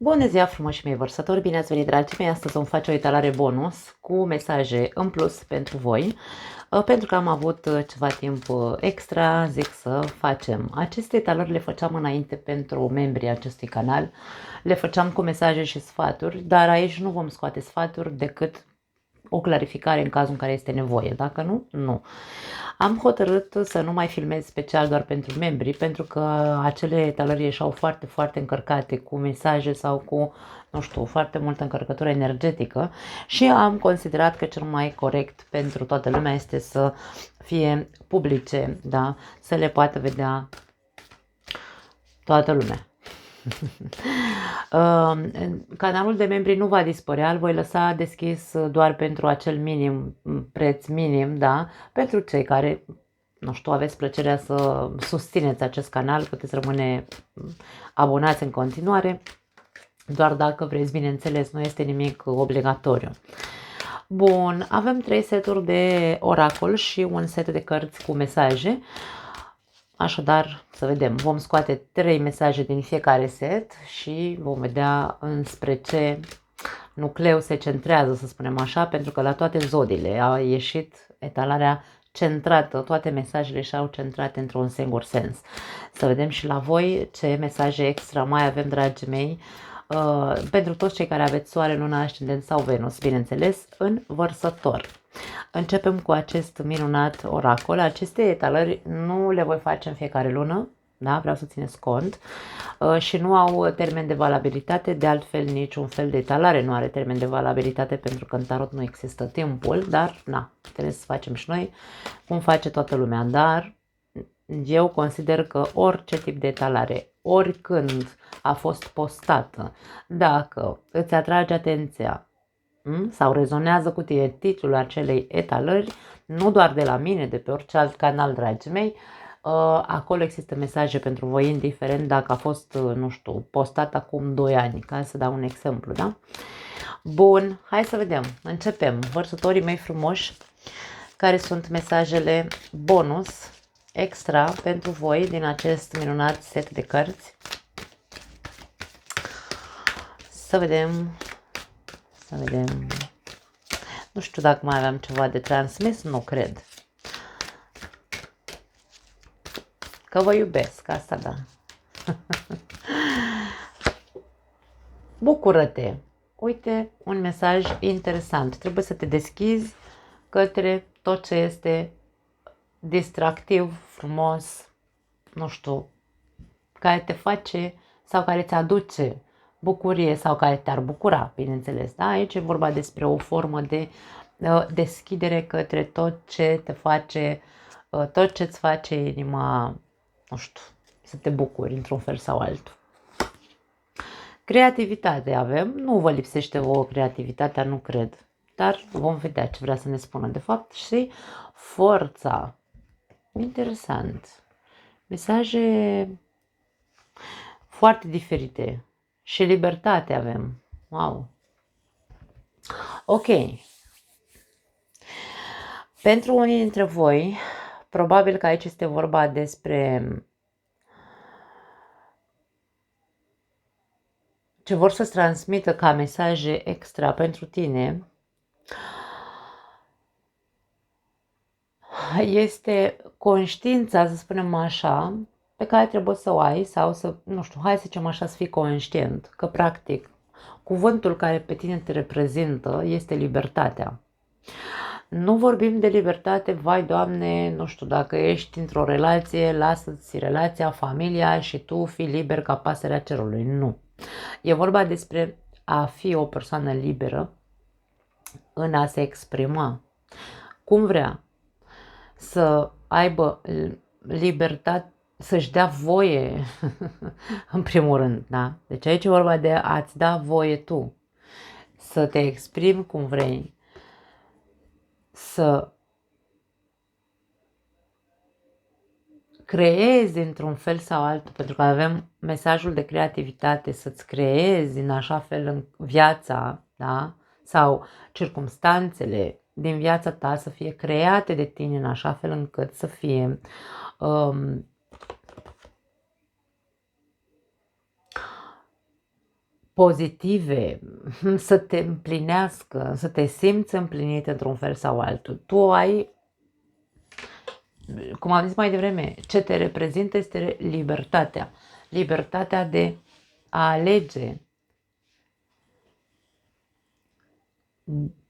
Bună ziua, frumoși mei vărsători! Bine ați venit, dragii mei! Astăzi vom face o etalare bonus cu mesaje în plus pentru voi. Pentru că am avut ceva timp extra, zic să facem. Aceste etalări le făceam înainte pentru membrii acestui canal. Le făceam cu mesaje și sfaturi, dar aici nu vom scoate sfaturi decât o clarificare în cazul în care este nevoie. Dacă nu, nu. Am hotărât să nu mai filmez special doar pentru membri, pentru că acele etalări ieșau foarte, foarte încărcate cu mesaje sau cu, nu știu, foarte multă încărcătură energetică și am considerat că cel mai corect pentru toată lumea este să fie publice, da? Să le poată vedea toată lumea. Canalul de membri nu va dispărea, îl voi lăsa deschis doar pentru acel minim, preț minim, da? Pentru cei care, nu știu, aveți plăcerea să susțineți acest canal, puteți rămâne abonați în continuare, doar dacă vreți, bineînțeles, nu este nimic obligatoriu. Bun, avem 3 seturi de oracol și un set de cărți cu mesaje. Așadar, să vedem, vom scoate 3 mesaje din fiecare set și vom vedea înspre ce nucleu se centrează, să spunem așa, pentru că la toate zodiile a ieșit etalarea centrată, toate mesajele și-au centrate într-un singur sens. Să vedem și la voi ce mesaje extra mai avem, dragii mei, pentru toți cei care aveți Soare, Luna, Ascendent sau Venus, bineînțeles, în Vărsător. Începem cu acest minunat oracol. Aceste etalări nu le voi face în fiecare lună, da? Vreau să țineți cont, și nu au termen de valabilitate, de altfel niciun fel de etalare nu are termen de valabilitate pentru că în tarot nu există timpul, dar na, trebuie să facem și noi cum face toată lumea, dar eu consider că orice tip de etalare, oricând a fost postată, dacă îți atrage atenția sau rezonează cu tine titlul acelei etalări, nu doar de la mine, de pe orice alt canal, dragii mei, acolo există mesaje pentru voi, indiferent dacă a fost, nu știu, postat acum 2 ani, ca să dau un exemplu, da? Bun, hai să vedem, începem. Vărsătorii mei frumoși, care sunt mesajele bonus, extra pentru voi din acest minunat set de cărți. Să vedem, să vedem. Nu știu dacă mai aveam ceva de transmis, nu cred. Că vă iubesc, asta da. Bucură-te! Uite, un mesaj interesant. Trebuie să te deschizi către tot ce este distractiv, frumos, nu știu, care te face sau care îți aduce bucurie sau care te-ar bucura, bineînțeles. Da? Aici e vorba despre o formă de deschidere către tot ce te face, tot ce îți face inima, nu știu, să te bucuri într-un fel sau altul. Creativitate avem, nu vă lipsește vouă creativitatea, nu cred, dar vom vedea ce vrea să ne spună de fapt. Și forța, interesant, mesaje foarte diferite și libertate avem, wow, ok. Pentru unii dintre voi, probabil că aici este vorba despre ce vor să-ți transmită ca mesaje extra pentru tine. Este conștiința, să spunem așa, pe care trebuie să o ai sau să, nu știu, hai să zicem așa, să fii conștient că practic cuvântul care pe tine te reprezintă este libertatea. Nu vorbim de libertate, vai Doamne, nu știu, dacă ești într-o relație, lasă-ți relația, familia și tu fii liber ca pasărea cerului. Nu. E vorba despre a fi o persoană liberă în a se exprima cum vrea, să aibă libertate, să-și dea voie, în primul rând, da? Deci aici e vorba de a-ți da voie tu, să te exprimi cum vrei, să creezi într-un fel sau altul, pentru că avem mesajul de creativitate, să-ți creezi în așa fel în viața, da? Sau circumstanțele din viața ta să fie create de tine în așa fel încât să fie pozitive, să te împlinească, să te simți împlinit într-un fel sau altul. Tu ai, cum am zis mai devreme, ce te reprezintă este libertatea. Libertatea de a alege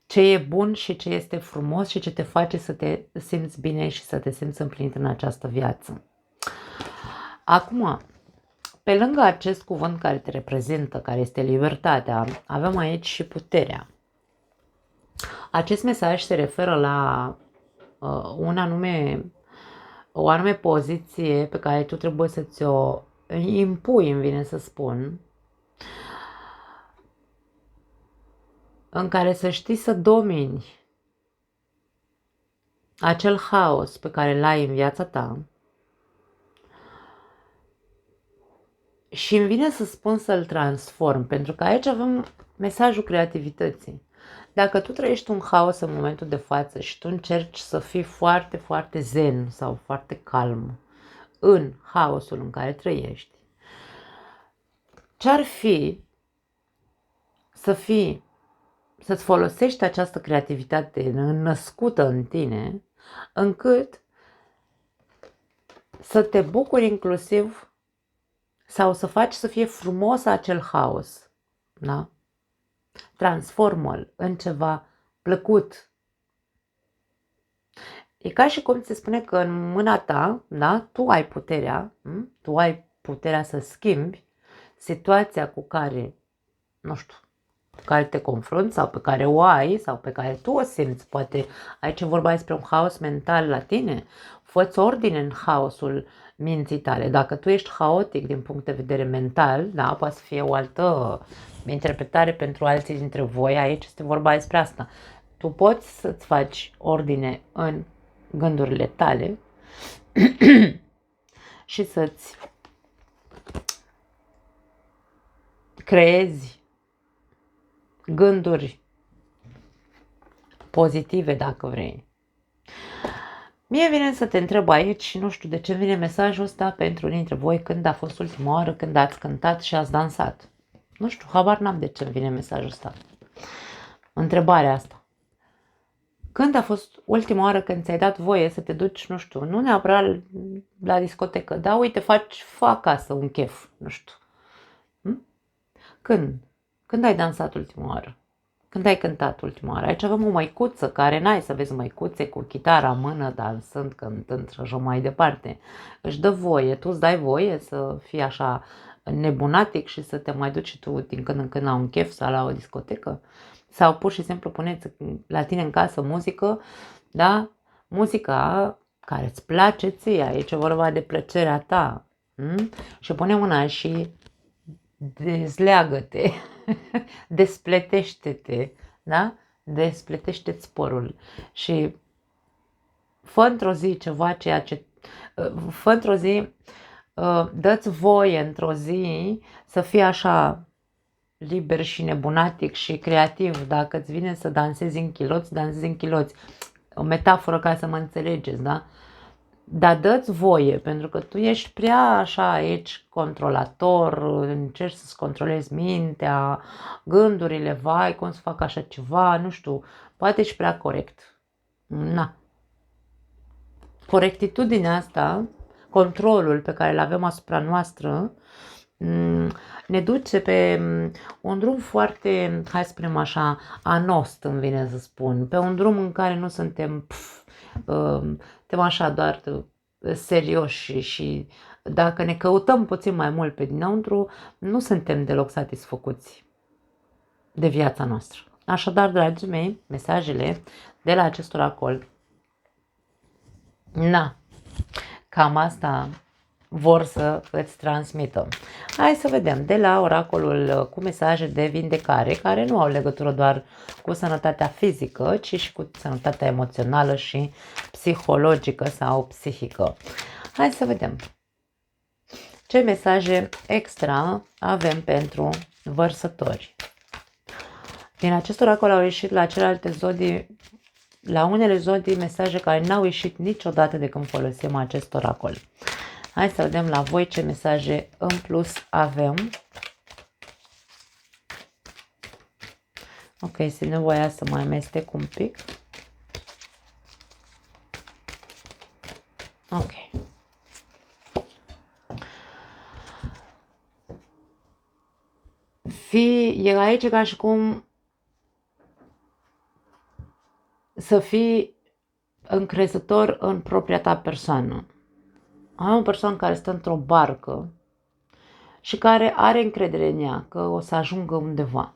ce e bun și ce este frumos și ce te face să te simți bine și să te simți împlinit în această viață. Acum, pe lângă acest cuvânt care te reprezintă, care este libertatea, avem aici și puterea. Acest mesaj se referă la o anume poziție pe care tu trebuie să ți-o impui, îmi vine să spun, în care să știi să domini acel haos pe care îl ai în viața ta. Și îmi vine să spun să-l transform, pentru că aici avem mesajul creativității. Dacă tu trăiești un haos în momentul de față și tu încerci să fii foarte, foarte zen sau foarte calm în haosul în care trăiești, ce-ar fi să-ți folosești această creativitate născută în tine, încât să te bucuri inclusiv sau să faci să fie frumos acel haos. Da? Transformă-l în ceva plăcut. E ca și cum se spune că în mâna ta, da, tu ai puterea să schimbi situația cu care, nu știu, cu care te confrunți sau pe care o ai sau pe care tu o simți. Poate aici e vorba despre un haos mental la tine. Fă-ți ordine în haosul minții tale. Dacă tu ești haotic din punct de vedere mental, da, poate să fie o altă interpretare pentru alții dintre voi. Aici este vorba despre asta. Tu poți să-ți faci ordine în gândurile tale și să-ți creezi gânduri pozitive, dacă vrei. Mie vine să te întreb aici și nu știu de ce vine mesajul ăsta pentru unii dintre voi: când a fost ultima oară când ați cântat și ați dansat? Nu știu, habar n-am de ce vine mesajul ăsta. Întrebarea asta. Când a fost ultima oară când ți-ai dat voie să te duci, nu știu, nu neapărat la discotecă, dar uite, fă acasă un chef, nu știu. Când ai dansat ultima oară? Când ai cântat ultima oară? Aici avem o măicuță care n-ai să vezi măicuțe cu chitara în mână, dansând, cântând și așa mai departe. Își dă voie, tu îți dai voie să fii așa nebunatic și să te mai duci tu din când în când la un chef sau la o discotecă? Sau pur și simplu puneți la tine în casă muzică, da? Muzica care îți place ție, aici e vorba de plăcerea ta. Și pune mâna și dezleagă-te, despletește-te, da? Despletește-ți părul și fă într-o zi ceva fă într-o zi, dă-ți voie într-o zi să fii așa liber și nebunatic și creativ. Dacă îți vine să dansezi în chiloți, dansezi în chiloți. O metaforă ca să mă înțelegeți, da? Dar dă-ți voie, pentru că tu ești prea așa aici controlator, încerci să-ți controlezi mintea, gândurile, vai, cum să fac așa ceva, nu știu, poate ești prea corect. Na. Corectitudinea asta, controlul pe care îl avem asupra noastră, ne duce pe un drum foarte, hai să spunem așa, anost, îmi vine să spun, pe un drum în care nu suntem așa doar serioși și dacă ne căutăm puțin mai mult pe dinăuntru, nu suntem deloc satisfăcuți de viața noastră. Așadar, dragii mei, mesajele de la acest oracol, cam asta vor să îți transmită. Hai să vedem de la oracolul cu mesaje de vindecare, care nu au legătură doar cu sănătatea fizică, ci și cu sănătatea emoțională și psihologică sau psihică. Hai să vedem ce mesaje extra avem pentru vărsători. Din acest oracol au ieșit la celelalte zodii, la unele zodii, mesaje care n-au ieșit niciodată de când folosim acest oracol. Hai să vedem la voi ce mesaje în plus avem Ok, simt nevoia să mai amestec un pic. Ok. E aici ca și cum să fii încrezător în propria ta persoană. Ai o persoană care stă într-o barcă și care are încredere în ea că o să ajungă undeva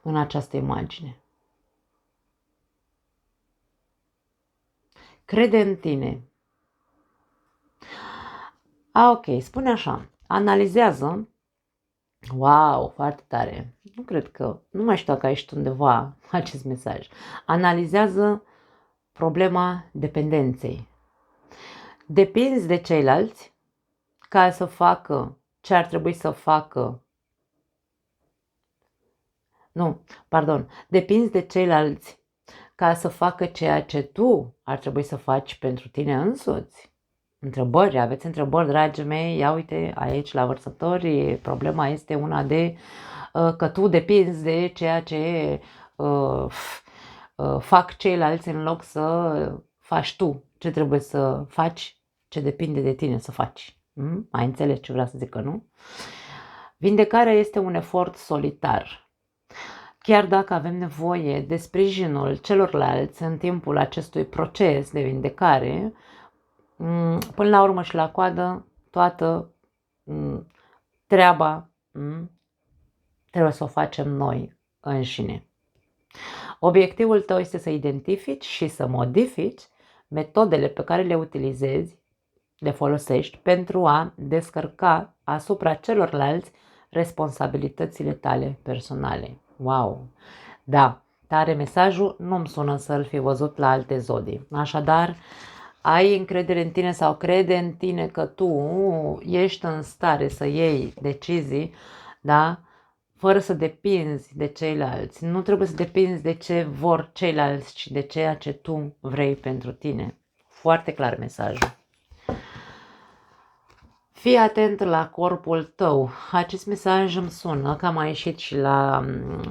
în această imagine. Crede în tine. Ok, spune așa, analizează. Wow, foarte tare. Nu cred că, nu mai știu dacă ai ieșit undeva acest mesaj. Analizează problema dependenței. Depinzi de ceilalți ca să facă ce ar trebui să facă. Nu, pardon. Depinzi de ceilalți ca să facă ceea ce tu ar trebui să faci pentru tine însuți. Întrebări, aveți întrebări, dragii mei? Ia uite, aici la vărsători problema este una de că tu depinzi de ceea ce fac ceilalți în loc să faci tu ce trebuie să faci, ce depinde de tine să faci. Mai înțelegi ce vreau să zic, că nu? Vindecarea este un efort solitar. Chiar dacă avem nevoie de sprijinul celorlalți în timpul acestui proces de vindecare, până la urmă și la coadă, toată treaba trebuie să o facem noi înșine. Obiectivul tău este să identifici și să modifici metodele pe care le utilizezi, le folosești pentru a descărca asupra celorlalți responsabilitățile tale personale. Wow! Da, tare mesajul, nu-mi sună să-l fi văzut la alte zodii. Așadar, ai încredere în tine sau crede în tine că tu ești în stare să iei decizii, da? Fără să depinzi de ceilalți. Nu trebuie să depinzi de ce vor ceilalți, ci de ceea ce tu vrei pentru tine. Foarte clar mesajul. Fii atent la corpul tău. Acest mesaj îmi sună că am mai ieșit și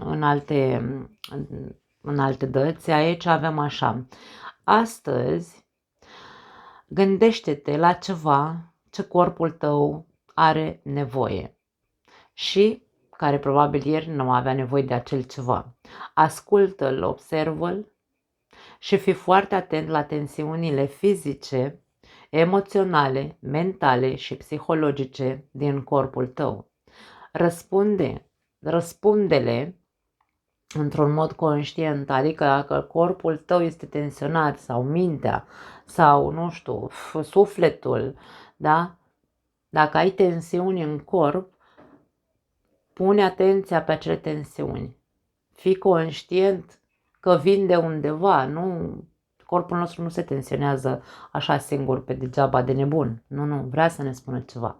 în alte dăți. Aici avem așa. Astăzi gândește-te la ceva ce corpul tău are nevoie și care probabil ieri nu avea nevoie de acel ceva. Ascultă-l, observă-l și fii foarte atent la tensiunile fizice, emoționale, mentale și psihologice din corpul tău. Răspunde-le într-un mod conștient, adică dacă corpul tău este tensionat sau mintea sau, nu știu, sufletul, da? Dacă ai tensiuni în corp, pune atenția pe acele tensiuni. Fii conștient că vin de undeva, nu, corpul nostru nu se tensionează așa singur pe degeaba de nebun. Nu, vrea să ne spună ceva.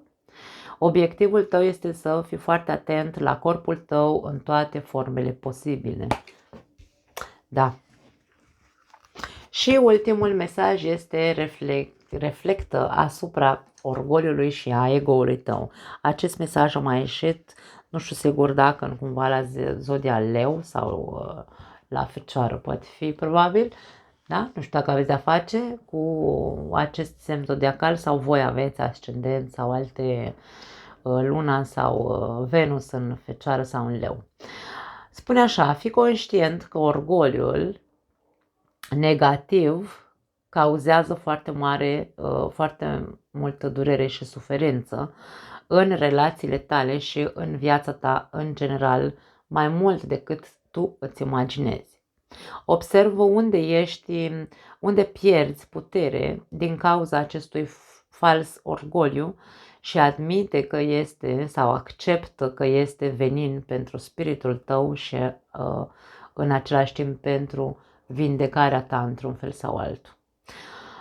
Obiectivul tău este să fii foarte atent la corpul tău în toate formele posibile. Da. Și ultimul mesaj este reflectă asupra orgoliului și a ego-ului tău. Acest mesaj a mai ieșit, nu știu sigur dacă în cumva la zodia Leu sau la Fecioară poate fi probabil. Da? Nu știu dacă aveți de-a face cu acest semn zodiacal sau voi aveți ascendent sau alte Luna sau Venus în Fecioară sau în Leu. Spune așa, fii conștient că orgoliul negativ cauzează foarte multă durere și suferință în relațiile tale și în viața ta în general, mai mult decât tu îți imaginezi. Observă unde pierzi putere din cauza acestui fals orgoliu și admite că este sau acceptă că este venin pentru spiritul tău și în același timp pentru vindecarea ta într-un fel sau altul.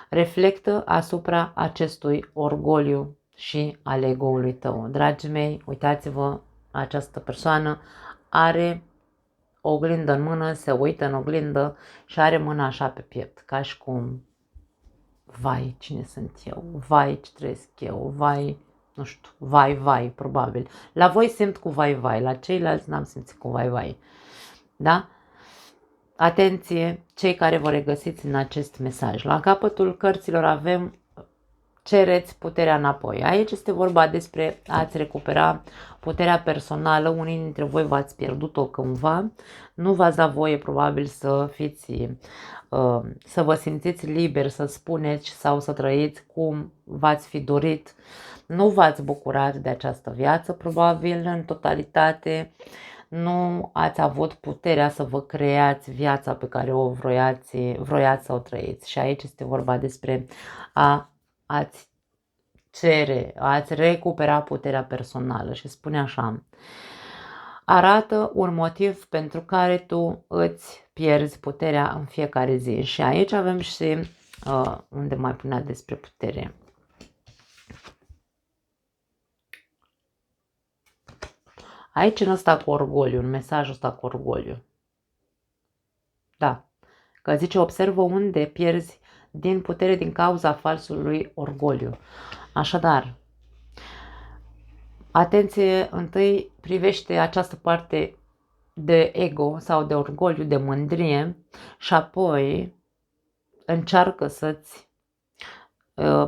Reflectă asupra acestui orgoliu și al ego-ului tău. Dragii mei, uitați-vă, această persoană are o oglindă în mână, se uită în oglindă și are mâna așa pe piept, ca și cum, vai, cine sunt eu, vai, ce trăiesc eu, vai, nu știu, vai, probabil. La voi simt cu vai, la ceilalți n-am simțit cu vai. Da? Atenție, cei care vă regăsiți în acest mesaj. La capătul cărților avem cereți puterea înapoi. Aici este vorba despre a-ți recupera puterea personală. Unii dintre voi v-ați pierdut-o cândva. Nu v-ați dat voie probabil să fiți, să vă simțiți liber, să spuneți sau să trăiți cum v-ați fi dorit. Nu v-ați bucurat de această viață probabil în totalitate. Nu ați avut puterea să vă creați viața pe care o vroiați să o trăiți. Și aici este vorba despre ați cere, ați recupera puterea personală. Și spune așa: arată un motiv pentru care tu îți pierzi puterea în fiecare zi. Și aici avem și unde mai punea despre putere. Aici în ăsta cu orgoliu, în mesajul ăsta cu orgoliu. Da. Că zice, observă unde pierzi din putere din cauza falsului orgoliu. Așadar, atenție, întâi privește această parte de ego sau de orgoliu, de mândrie și apoi încearcă să-ți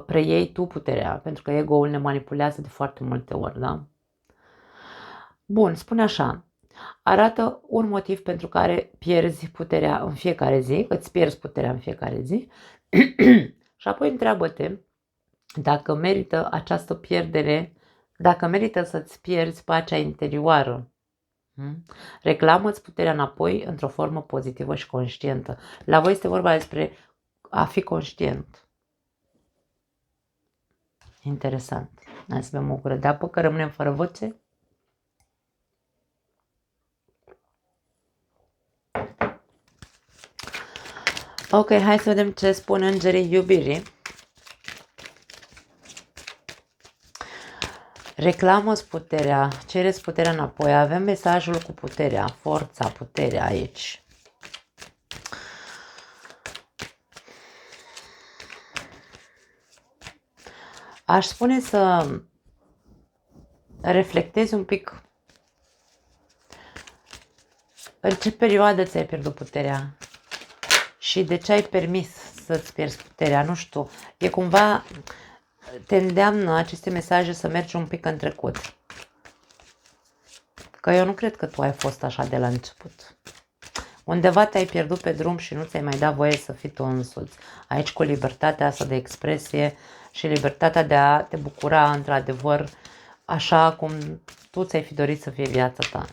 preiei tu puterea, pentru că ego-ul ne manipulează de foarte multe ori, da? Bun, spune așa: arată un motiv pentru care pierzi puterea în fiecare zi, îți pierzi puterea în fiecare zi și apoi întreabă-te dacă merită această pierdere, dacă merită să-ți pierzi pacea interioară. Reclamă-ți puterea înapoi într-o formă pozitivă și conștientă. La voi este vorba despre a fi conștient. Interesant. Hai să bem o gură de apă, că rămânem fără voce. Ok, hai să vedem ce spun îngerii iubirii. Reclamă-ți puterea, cereți puterea înapoi. Avem mesajul cu puterea, forța, puterea aici. Aș spune să reflectezi un pic în ce perioadă ți-ai pierdut puterea și de ce ai permis să-ți pierzi puterea. Nu știu, e cumva, te îndeamnă aceste mesaje să mergi un pic în trecut. Că eu nu cred că tu ai fost așa de la început. Undeva te-ai pierdut pe drum și nu ți-ai mai dat voie să fii tu însuți. Aici cu libertatea asta de expresie și libertatea de a te bucura într-adevăr așa cum tu ți-ai fi dorit să fie viața ta.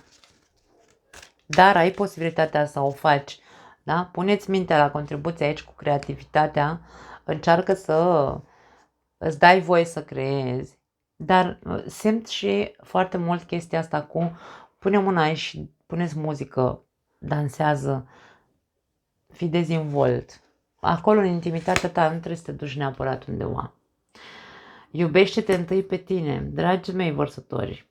Dar ai posibilitatea să o faci. Da? Puneți mintea la contribuție aici cu creativitatea. Încearcă să îți dai voie să creezi. Dar simt și foarte mult chestia asta cu pune mâna aici și puneți muzică, dansează, fii dezvolt. Acolo, în intimitatea ta, nu trebuie să te duci neapărat undeva. Iubește-te întâi pe tine, dragii mei vărsători.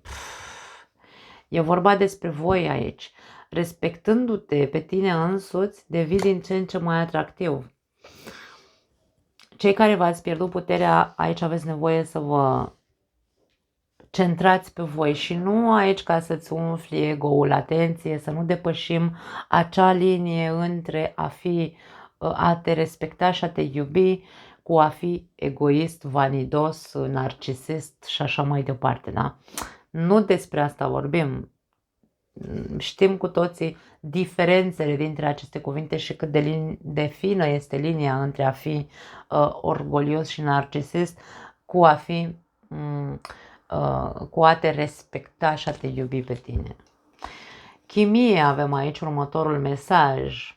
E vorba despre voi aici. Respectându-te pe tine însuți, devii din ce în ce mai atractiv. Cei care v-ați pierdut puterea, aici aveți nevoie să vă centrați pe voi și nu aici ca să-ți umfli ego-ul. Atenție, să nu depășim acea linie între a te respecta și a te iubi cu a fi egoist, vanidos, narcisist și așa mai departe, da? Nu despre asta vorbim. Știm cu toții diferențele dintre aceste cuvinte și cât de fină este linia între a fi orgolios și narcisist cu a fi cu a te respecta și a te iubi pe tine. Chimie avem aici următorul mesaj.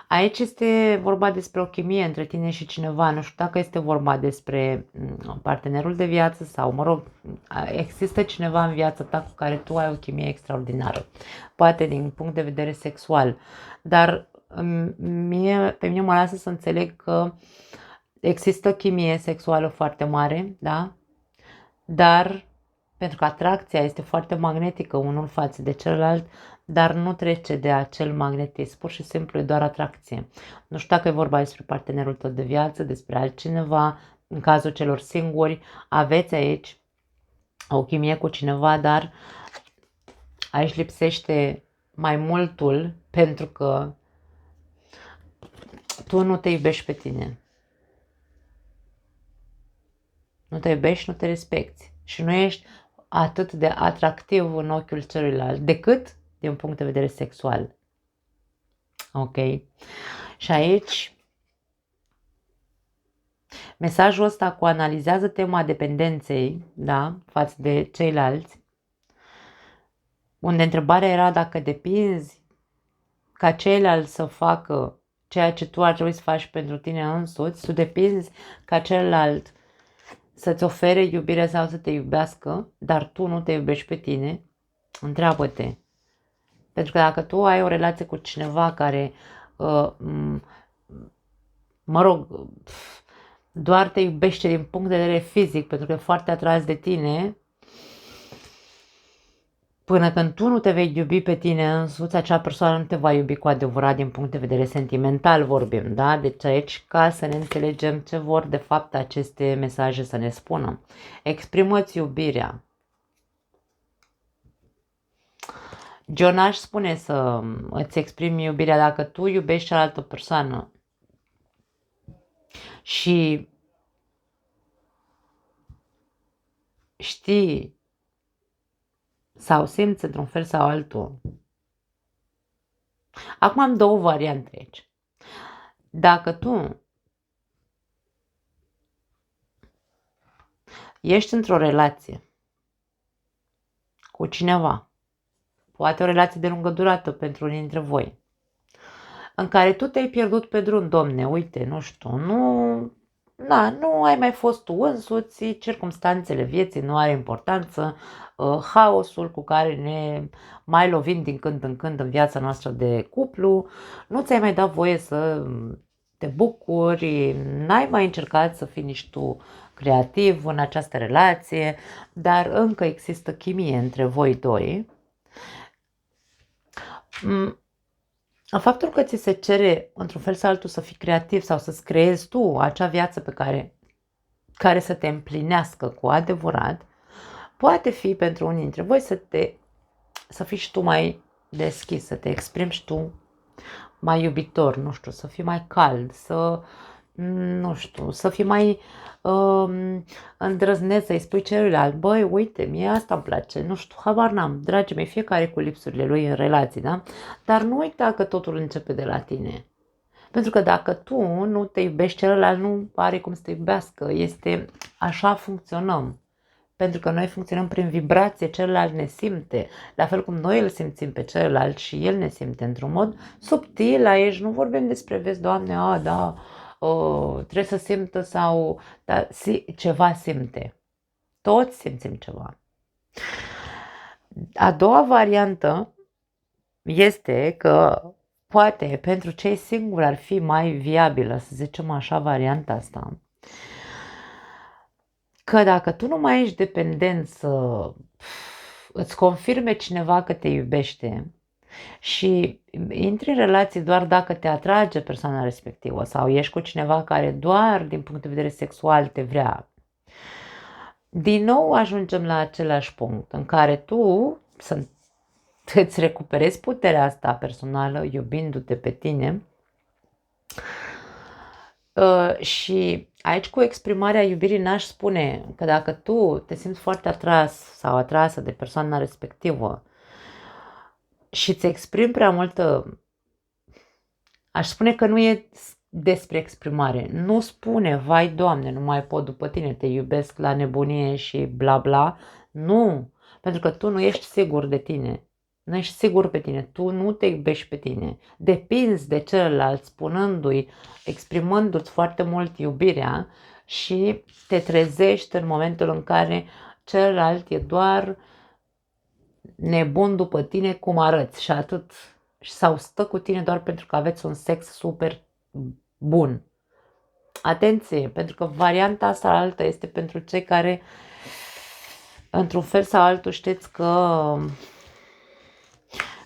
Aici este vorba despre o chimie între tine și cineva. Nu știu dacă este vorba despre partenerul de viață sau, mă rog, există cineva în viața ta cu care tu ai o chimie extraordinară. Poate din punct de vedere sexual. Dar pe mine mă lasă să înțeleg că există chimie sexuală foarte mare, da? Dar pentru că atracția este foarte magnetică unul față de celălalt, dar nu trece de acel magnetism, pur și simplu e doar atracție. Nu știu dacă e vorba despre partenerul tău de viață, despre altcineva, în cazul celor singuri, aveți aici o chimie cu cineva, dar Aici lipsește mai multul pentru că tu nu te iubești pe tine. Nu te iubești, nu te respecti și nu ești atât de atractiv în ochiul celuilalt decât din punct de vedere sexual. Ok? Și aici mesajul ăsta cu analizează tema dependenței, da, față de ceilalți, unde întrebarea era dacă depinzi ca ceilalți să facă ceea ce tu ar trebui să faci pentru tine însuți, tu depinzi ca celălalt să-ți ofere iubire sau să te iubească, dar tu nu te iubești pe tine, întreabă-te. Pentru că dacă tu ai o relație cu cineva care, mă rog, doar te iubește din punct de vedere fizic, pentru că e foarte atras de tine, până când tu nu te vei iubi pe tine însuți, acea persoană nu te va iubi cu adevărat din punct de vedere sentimental vorbim, da? Deci aici ca să ne înțelegem ce vor de fapt aceste mesaje să ne spună. Exprimă-ți iubirea. Jonaș spune să îți exprimi iubirea dacă tu iubești cealaltă persoană și știi sau simți într-un fel sau altul. Acum am două variante aici. Dacă tu ești într-o relație cu cineva, poate o relație de lungă durată pentru unii dintre voi, în care tu te-ai pierdut pe drum, domne, uite, nu știu, nu ai mai fost tu însuți, circumstanțele vieții nu are importanță, haosul cu care ne mai lovim din când în când în viața noastră de cuplu, nu ți-ai mai dat voie să te bucuri, n-ai mai încercat să fii nici tu creativ în această relație, dar încă există chimie între voi doi. Faptul că ți se cere într-un fel sau altul să fii creativ sau să-ți creezi tu acea viață pe care să te împlinească cu adevărat, poate fi pentru unii dintre voi să fii și tu mai deschis, să te exprimi și tu mai iubitor, nu știu, să fii mai cald, să fii mai îndrăzneț, să-i spui celuilalt, băi, uite, mie asta îmi place, nu știu, habar n-am, dragii mei, fiecare cu lipsurile lui în relații, da? Dar nu uita că totul începe de la tine. Pentru că dacă tu nu te iubești, celălalt nu are cum să te iubească, așa funcționăm. Pentru că noi funcționăm prin vibrație, celălalt ne simte, la fel cum noi îl simțim pe celălalt și el ne simte într-un mod subtil. Aici nu vorbim despre, vezi, Doamne, da, trebuie să simtă sau da, ceva simte. Toți simțim ceva. A doua variantă este că poate pentru cei singuri ar fi mai viabilă, să zicem așa, varianta asta. Că dacă tu nu mai ești dependent să îți confirme cineva că te iubește și intri în relații doar dacă te atrage persoana respectivă sau ești cu cineva care doar din punct de vedere sexual te vrea, din nou ajungem la același punct în care tu îți recuperezi puterea asta personală iubindu-te pe tine. Și aici cu exprimarea iubirii n-aș spune că dacă tu te simți foarte atras sau atrasă de persoana respectivă și îți exprimi prea multă, aș spune că nu e despre exprimare. Nu spune, vai Doamne, nu mai pot după tine, te iubesc la nebunie și bla bla. Nu, pentru că tu nu ești sigur de tine. Nu ești sigur pe tine, tu nu te iubești pe tine. Depinzi de celălalt spunându-i, exprimându-ți foarte mult iubirea și te trezești în momentul în care celălalt e doar nebun după tine cum arăți și atât. Sau stă cu tine doar pentru că aveți un sex super bun. Atenție, pentru că varianta asta altă este pentru cei care într-un fel sau altul știți că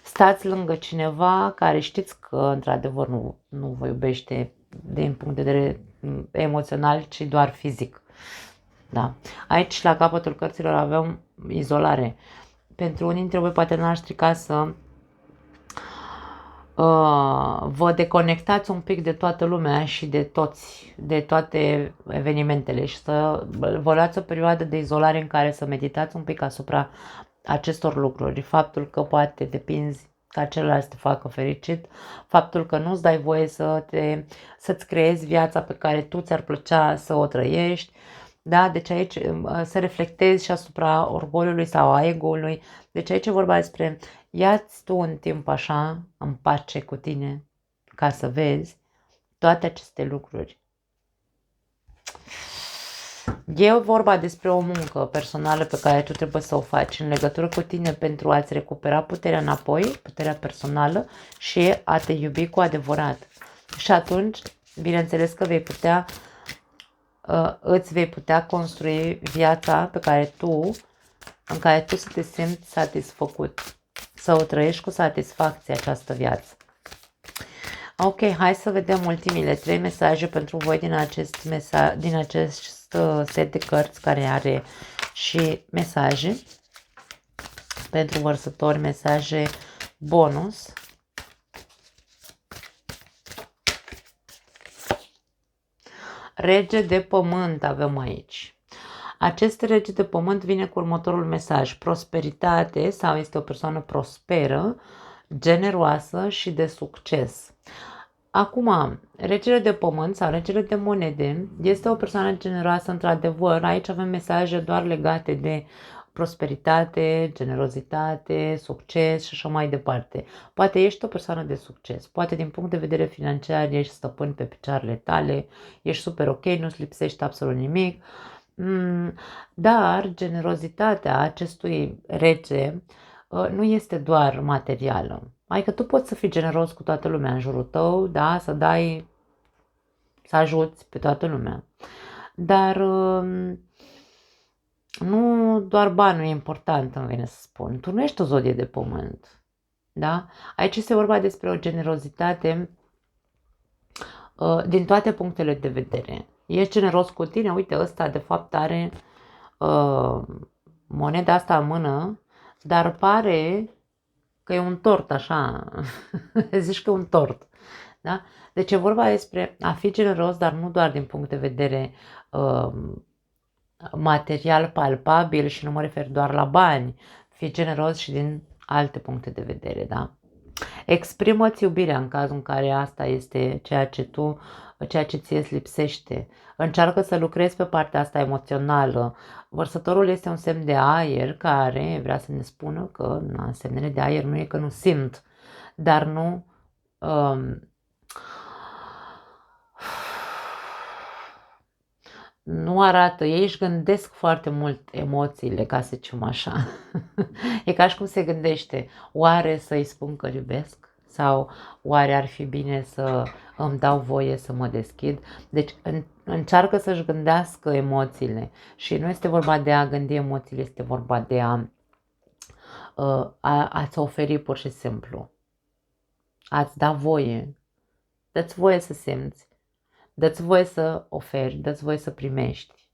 stați lângă cineva care știți că într-adevăr nu vă iubește din punct de vedere emoțional, ci doar fizic. Da. Aici la capătul cărților avem izolare. pentru unii dintre voi poate n-ar strica să vă deconectați un pic de toată lumea și de toate evenimentele și să vă luați o perioadă de izolare în care să meditați un pic asupra acestor lucruri. Faptul că poate depinzi ca celălalt să te facă fericit, faptul că nu-ți dai voie să-ți creezi viața pe care tu ți-ar plăcea să o trăiești. Da? Deci aici să reflectezi și asupra orgoliului sau a ego-ului. Deci aici e vorba despre ia-ți tu un timp așa, în pace cu tine, ca să vezi toate aceste lucruri. E vorba despre o muncă personală pe care tu trebuie să o faci în legătură cu tine pentru a-ți recupera puterea înapoi, puterea personală și a te iubi cu adevărat. Și atunci, bineînțeles că îți vei putea construi viața în care tu să te simți satisfăcut, să o trăiești cu satisfacție această viață. Ok, hai să vedem ultimile 3 mesaje pentru voi din acest set de cărți care are și mesaje pentru vărsători, mesaje bonus. Rege de pământ avem aici. Acest rege de pământ vine cu următorul mesaj: prosperitate, sau este o persoană prosperă, generoasă și de succes. Acum, regele de pământ sau regele de monede este o persoană generoasă într-adevăr. Aici avem mesaje doar legate de prosperitate, generozitate, succes și așa mai departe. Poate ești o persoană de succes, poate din punct de vedere financiar ești stăpân pe picioarele tale, ești super ok, nu-ți lipsește absolut nimic, dar generozitatea acestui rege nu este doar materială. Adică tu poți să fii generos cu toată lumea în jurul tău, da, să ajuți pe toată lumea. Dar nu doar banul e important, îmi vine să spun. Tu nu ești o zodie de pământ, da? Aici este vorba despre o generozitate din toate punctele de vedere. Ești generos cu tine, uite, ăsta de fapt are moneda asta în mână, dar pare că e un tort așa, zici că e un tort. Da? Deci e vorba despre a fi generos, dar nu doar din punct de vedere material palpabil și nu mă refer doar la bani, fi generos și din alte puncte de vedere, da? Exprimă-ți iubirea în cazul în care asta este ceea ce ție îți lipsește. Încearcă să lucrezi pe partea asta emoțională. Vărsătorul este un semn de aer care vrea să ne spună că semnele de aer nu e că nu simt, dar nu arată, ei își gândesc foarte mult emoțiile, ca să zicem așa. E ca și cum se gândește, oare să-i spun că iubesc? Sau oare ar fi bine să îmi dau voie să mă deschid? Deci încearcă să-și gândească emoțiile și nu este vorba de a gândi emoțiile, este vorba de a-ți oferi pur și simplu. A-ți da voie. Dă-ți voie să simți. Dă-ți voie să oferi, dă-ți voie să primești.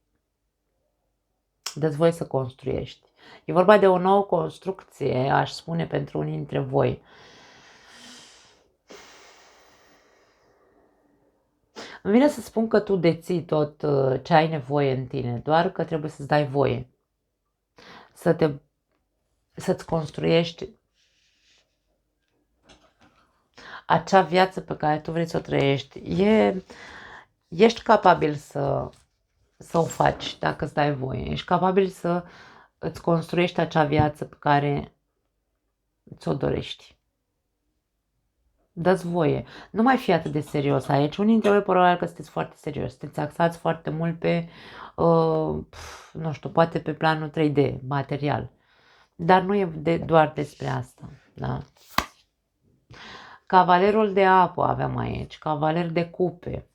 Dă-ți voie să construiești. E vorba de o nouă construcție, aș spune, pentru unii dintre voi. Îmi vine să spun că tu deții tot ce ai nevoie în tine, doar că trebuie să-ți dai voie. Să-ți construiești acea viață pe care tu vrei să o trăiești. Ești capabil să o faci dacă îți dai voie. Ești capabil să îți construiești acea viață pe care ți-o dorești. Dă-ți voie. Nu mai fi atât de serios aici. Unii dintre voi probabil că sunteți foarte serios. Sunteți axați foarte mult pe, nu știu, poate pe planul 3D, material. Dar nu e doar despre asta. Da? Cavalerul de apă avem aici. Cavaler de cupe.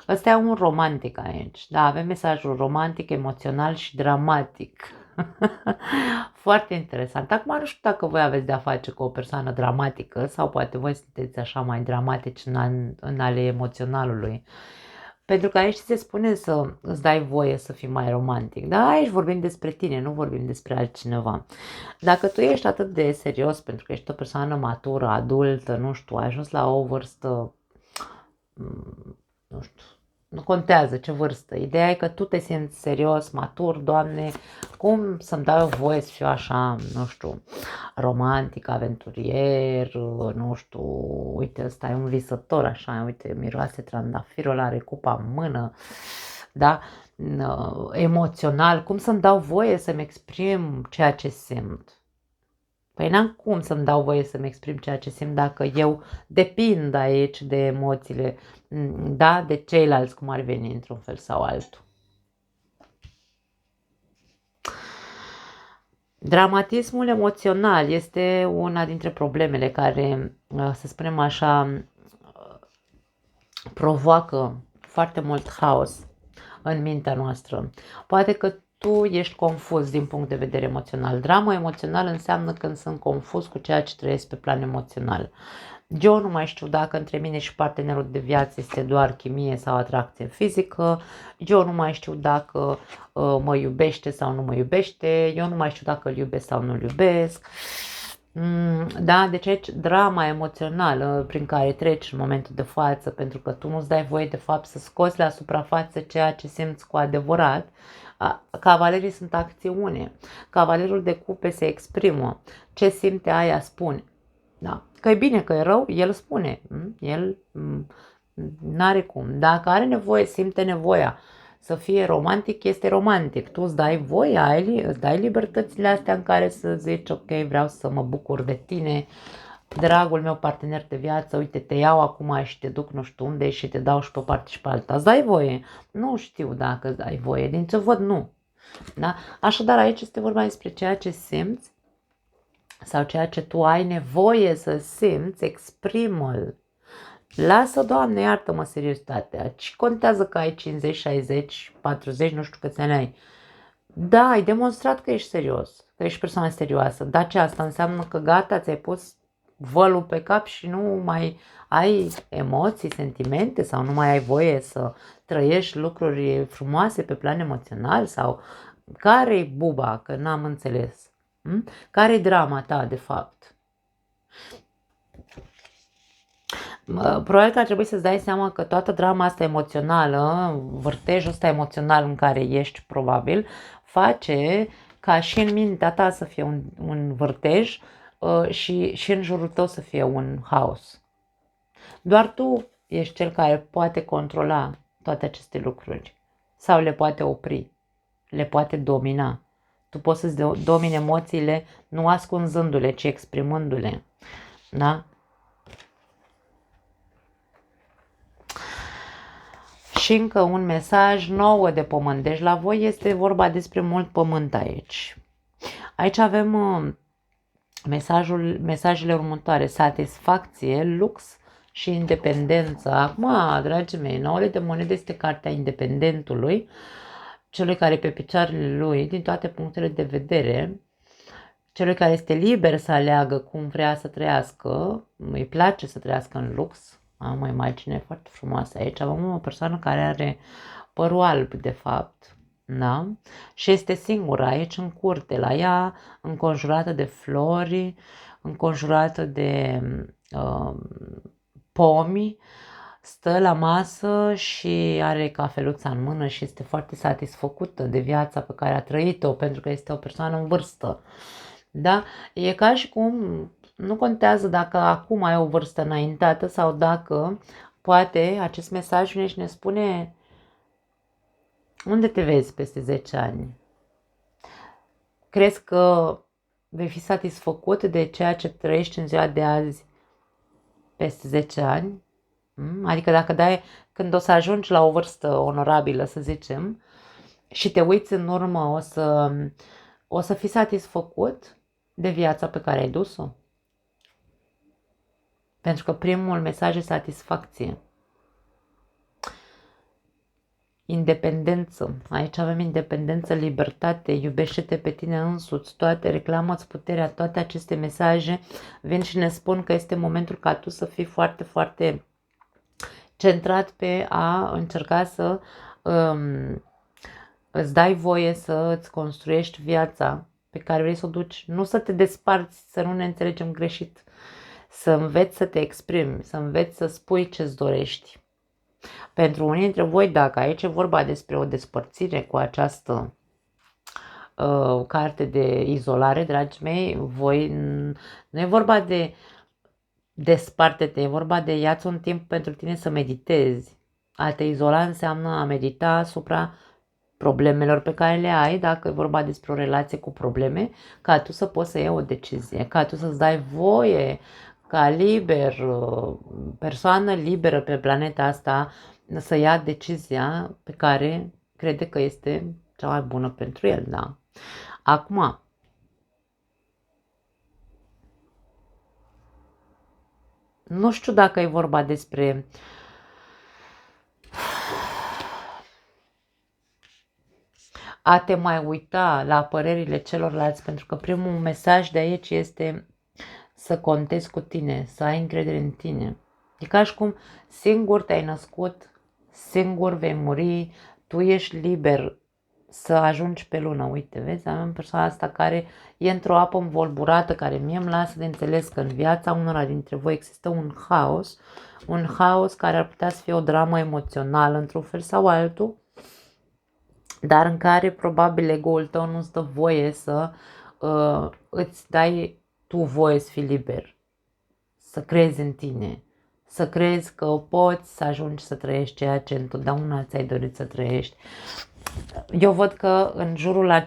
Ăsta e un romantic aici. Da, avem mesajul romantic, emoțional și dramatic. Foarte interesant. Acum nu știu dacă voi aveți de-a face cu o persoană dramatică sau poate voi sunteți așa mai dramatici în ale emoționalului. Pentru că aici se spune să îți dai voie să fii mai romantic. Dar aici vorbim despre tine, nu vorbim despre altcineva. Dacă tu ești atât de serios pentru că ești o persoană matură, adultă, nu știu, ai ajuns la o vârstă, nu știu, nu contează ce vârstă. Ideea e că tu te simți serios, matur, Doamne, cum să-mi dau voie să fiu așa, nu știu, romantic, aventurier, nu știu, uite, ăsta e un visător așa, uite, miroase trandafirul, are cupa în mână, da? Emoțional, cum să-mi dau voie să-mi exprim ceea ce simt? Păi n-am cum să-mi dau voie să-mi exprim ceea ce simt dacă eu depind aici de emoțiile, da, de ceilalți, cum ar veni într-un fel sau altul. Dramatismul emoțional este una dintre problemele care, să spunem așa, provoacă foarte mult haos în mintea noastră. Poate că tu ești confuz din punct de vedere emoțional. Drama emoțională înseamnă când sunt confuz cu ceea ce trăiesc pe plan emoțional. Eu nu mai știu dacă între mine și partenerul de viață este doar chimie sau atracție fizică, eu nu mai știu dacă mă iubește sau nu mă iubește, eu nu mai știu dacă îl iubesc sau nu îl iubesc. Da, deci aici drama emoțională prin care treci în momentul de față, pentru că tu nu-ți dai voie de fapt să scoți la suprafață ceea ce simți cu adevărat. Cavalerii sunt acțiune. Cavalerul de cupe se exprimă. Ce simte aia spune. Da. Că e bine, că e rău, el spune. El n-are cum. Dacă are nevoie, simte nevoia să fie romantic, este romantic. Tu îți dai voia, îți dai libertățile astea în care să zici, ok, vreau să mă bucur de tine, dragul meu partener de viață, uite, te iau acum și te duc nu știu unde și te dau și pe parte și pe alta. Îți dai voie? Nu știu dacă îți dai voie. Din ce văd, nu. Da? Așadar, aici este vorba despre ceea ce simți sau ceea ce tu ai nevoie să simți, exprimă-l. Lasă, Doamne, iartă-mă seriozitatea. Ce contează că ai 50, 60, 40, nu știu câți ani ai. Da, ai demonstrat că ești serios, că ești persoană serioasă. Dar ce asta înseamnă? Că gata, ți-ai pus vălul pe cap și nu mai ai emoții, sentimente sau nu mai ai voie să trăiești lucruri frumoase pe plan emoțional? Sau care-i buba? Că n-am înțeles. Care-i drama ta, de fapt? Probabil că ar trebui să-ți dai seama că toată drama asta emoțională, vârtejul ăsta emoțional în care ești probabil, face ca și în mintea ta să fie un vârtej și în jurul tău să fie un haos. Doar tu ești cel care poate controla toate aceste lucruri sau le poate opri, le poate domina. Tu poți să-ți domini emoțiile nu ascunzându-le, ci exprimându-le. Da? Și încă un mesaj nou de pământ. Deci la voi este vorba despre mult pământ aici. Aici avem mesajele următoare. Satisfacție, lux și independență. Acum, dragii mei, 9 de monede este cartea independentului, celui care e pe picioarele lui, din toate punctele de vedere, celui care este liber să aleagă cum vrea să trăiască, îi place să trăiască în lux. Am o imagine foarte frumoasă aici. Avem o persoană care are părul alb, de fapt, da? Și este singură aici în curte, la ea, înconjurată de flori, înconjurată de pomi, stă la masă și are cafeluța în mână și este foarte satisfăcută de viața pe care a trăit-o, pentru că este o persoană în vârstă. Da? E ca și cum, nu contează dacă acum ai o vârstă înaintată sau dacă poate acest mesaj vine și ne spune unde te vezi peste 10 ani. Crezi că vei fi satisfăcut de ceea ce trăiești în ziua de azi peste 10 ani? Adică dacă dai, când o să ajungi la o vârstă onorabilă, să zicem, și te uiți în urmă, o să fii satisfăcut de viața pe care ai dus-o? Pentru că primul mesaj e satisfacție. Independență. Aici avem independență, libertate, iubește-te pe tine însuți, toate, reclamă-ți puterea, toate aceste mesaje vin și ne spun că este momentul ca tu să fii foarte, foarte centrat pe a încerca să îți dai voie să îți construiești viața pe care vrei să o duci, nu să te desparți, să nu ne înțelegem greșit, să înveți să te exprimi, să înveți să spui ce-ți dorești. Pentru unii dintre voi, dacă aici e vorba despre o despărțire cu această carte de izolare, dragii mei, voi nu e vorba de desparte-te, e vorba de ia-ți un timp pentru tine să meditezi. A te izola înseamnă a medita asupra problemelor pe care le ai, dacă e vorba despre o relație cu probleme, ca tu să poți să iei o decizie, ca tu să-ți dai voie ca liber, persoană liberă pe planeta asta, să ia decizia pe care crede că este cea mai bună pentru el, da? Acum, nu știu dacă e vorba despre a te mai uita la părerile celorlalți, pentru că primul mesaj de aici este să contezi cu tine, să ai încredere în tine. E ca și cum singur te-ai născut, singur vei muri, tu ești liber să ajungi pe lună. Uite, vezi, avem persoana asta care e într-o apă învolburată, care mie îmi lasă de înțeles că în viața unora dintre voi există un haos care ar putea să fie o dramă emoțională într-un fel sau altul, dar în care probabil ego-ul tău nu-ți dă voie să îți dai tu voie să fii liber, să crezi în tine, să crezi că poți să ajungi să trăiești ceea ce întotdeauna ți-ai dorit să trăiești. Eu văd că în jurul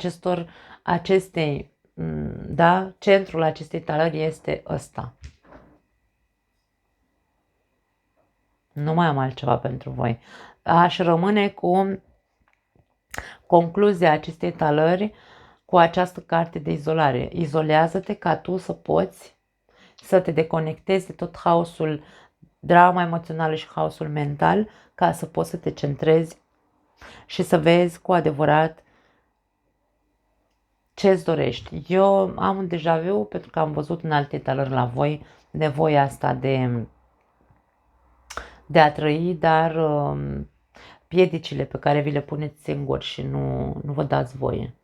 centrul acestei talări este ăsta. Nu mai am altceva pentru voi. Aș rămâne cu concluzia acestei talări, cu această carte de izolare. Izolează-te ca tu să poți să te deconectezi de tot haosul, drama emoțională și haosul mental, ca să poți să te centrezi și să vezi cu adevărat ce îți dorești. Eu am un deja vu pentru că am văzut în alte talări la voi nevoia asta de a trăi, dar piedicile pe care vi le puneți singuri și nu vă dați voie.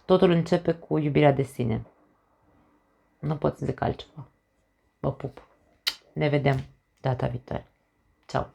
Totul începe cu iubirea de sine. Nu pot să zic altceva. Vă pup. Ne vedem data viitoare. Ciao.